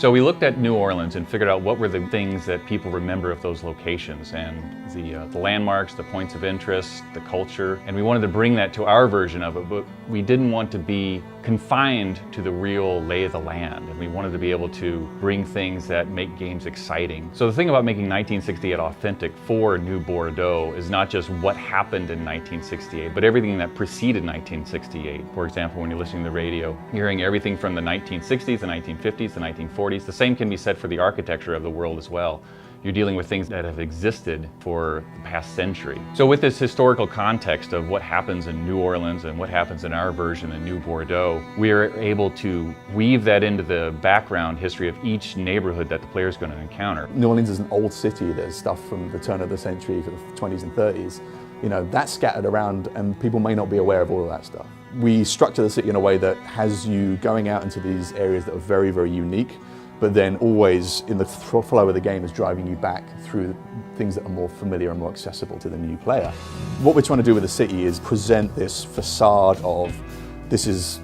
So we looked at New Orleans and figured out what were the things that people remember of those locations, and the landmarks, the points of interest, the culture, and we wanted to bring that to our version of it, but we didn't want to be confined to the real lay of the land, and we wanted to be able to bring things that make games exciting. So the thing about making 1968 authentic for New Bordeaux is not just what happened in 1968, but everything that preceded 1968. For example, when you're listening to the radio, you're hearing everything from the 1960s, the 1950s, the 1940s. The same can be said for the architecture of the world as well. You're dealing with things that have existed for the past century. So with this historical context of what happens in New Orleans and what happens in our version in New Bordeaux, we are able to weave that into the background history of each neighborhood that the player is going to encounter. New Orleans is an old city. There's stuff from the turn of the century, for the 20s and 30s. You know, that's scattered around and people may not be aware of all of that stuff. We structure the city in a way that has you going out into these areas that are very, very unique, but then always in the flow of the game is driving you back through things that are more familiar and more accessible to the new player. What we're trying to do with the city is present this facade of this is